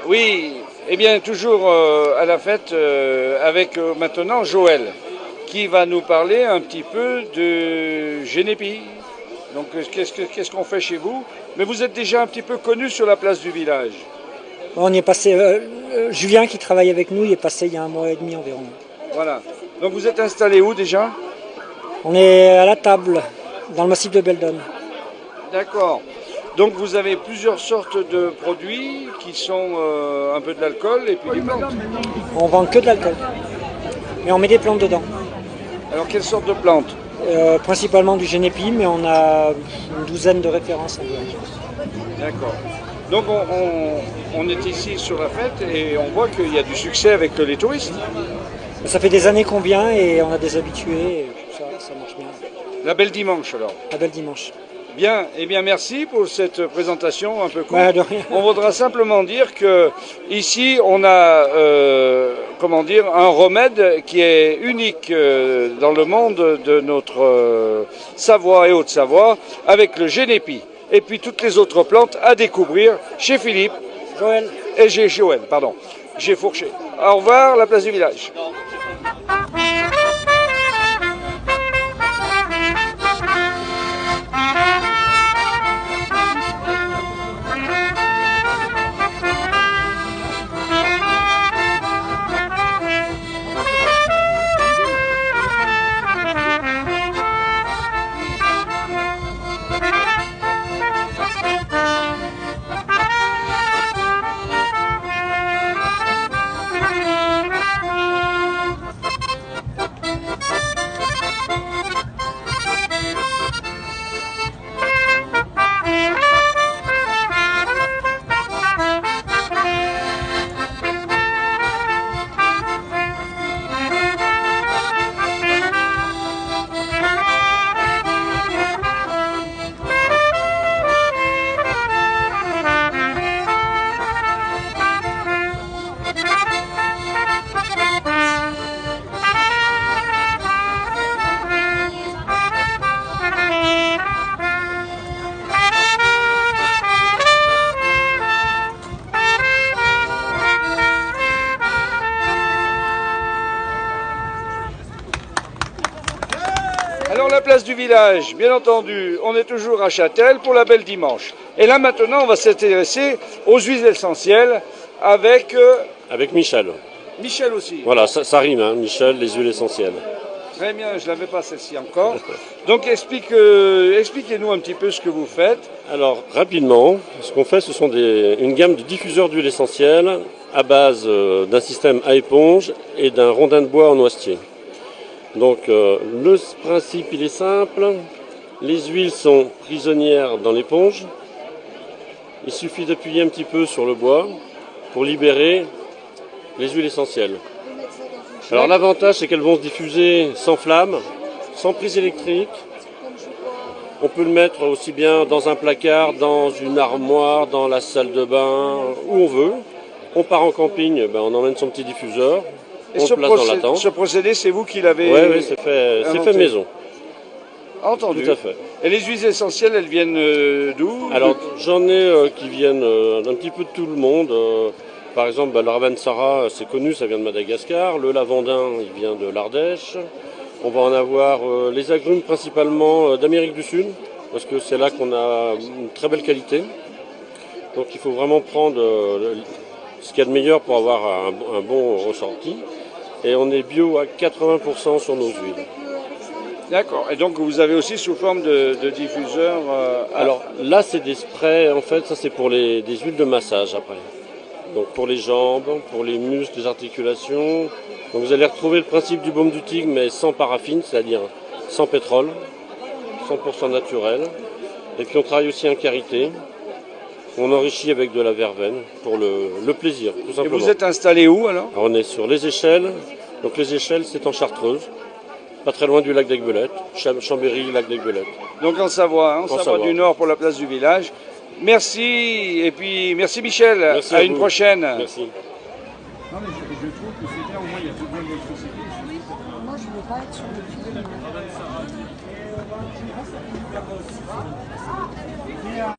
Oui, eh bien toujours à la fête avec maintenant Joël qui va nous parler un petit peu de Génépi. Donc qu'est-ce qu'on fait chez vous? Mais vous êtes déjà un petit peu connu sur la place du village. On y est passé, Julien qui travaille avec nous, il est passé il y a un mois et demi environ. Voilà. Donc vous êtes installé où déjà? On est à la table, dans le massif de Beldon. D'accord. Donc vous avez plusieurs sortes de produits qui sont un peu de l'alcool et puis des plantes. On vend que de l'alcool, mais on met des plantes dedans. Alors quelle sorte de plantes? Principalement du génépi, mais on a une douzaine de références environ. D'accord. Donc on est ici sur la fête et on voit qu'il y a du succès avec les touristes. Ça fait des années qu'on vient et on a des habitués, et ça marche bien. La belle dimanche alors. Un bel dimanche. Bien, eh bien merci pour cette présentation un peu courte. Ouais, de rien. On voudra simplement dire que ici on a comment dire un remède qui est unique dans le monde de notre Savoie et Haute-Savoie avec le génépi et puis toutes les autres plantes à découvrir chez Philippe Joël. et chez Joël, pardon. J'ai fourché. Au revoir, la place du village. Alors la place du village, bien entendu, on est toujours à Châtel pour la belle dimanche. Et là maintenant, on va s'intéresser aux huiles essentielles avec Avec Michel. Michel aussi. Voilà, ça rime, hein, Michel, les huiles essentielles. Très bien, je ne l'avais pas celle-ci encore. Donc expliquez-nous un petit peu ce que vous faites. Alors, rapidement, ce qu'on fait, ce sont une gamme de diffuseurs d'huiles essentielles à base d'un système à éponge et d'un rondin de bois en noisetier. Donc, le principe, il est simple. Les huiles sont prisonnières dans l'éponge. Il suffit d'appuyer un petit peu sur le bois pour libérer les huiles essentielles. Alors l'avantage, c'est qu'elles vont se diffuser sans flamme, sans prise électrique. On peut le mettre aussi bien dans un placard, dans une armoire, dans la salle de bain, où on veut. On part en camping, on emmène son petit diffuseur, Et on le place dans la tente. ce procédé, c'est vous qui l'avez Oui, c'est fait maison. entendu. Tout à fait. Et les huiles essentielles, elles viennent d'où? Alors j'en ai qui viennent d'un petit peu de tout le monde. Par exemple, le Ravensara, c'est connu, ça vient de Madagascar. Le lavandin, il vient de l'Ardèche. On va en avoir les agrumes principalement d'Amérique du Sud, parce que c'est là qu'on a une très belle qualité. Donc il faut vraiment prendre ce qu'il y a de meilleur pour avoir un bon ressorti. Et on est bio à 80% sur nos huiles. D'accord. Et donc vous avez aussi sous forme de diffuseur. Alors là, c'est des sprays, en fait, ça c'est pour des huiles de massage après. Donc pour les jambes, pour les muscles, les articulations. Donc vous allez retrouver le principe du baume du tigre, mais sans paraffine, c'est-à-dire sans pétrole, 100% naturel. Et puis on travaille aussi en karité. On enrichit avec de la verveine pour le plaisir, tout Et simplement. vous êtes installé où alors? Alors, on est sur les échelles. Donc les échelles, c'est en Chartreuse, pas très loin du lac d'Aiguebelette, Chambéry, lac d'Aiguebelette. Donc en Savoie, en Savoie Savoie du Nord pour la place du village. Merci, et puis merci Michel, Merci à à une vous. prochaine. Merci. Non, mais je trouve que c'est bien, au moins il y a toute l'électricité. Moi, je ne veux pas être sur le film.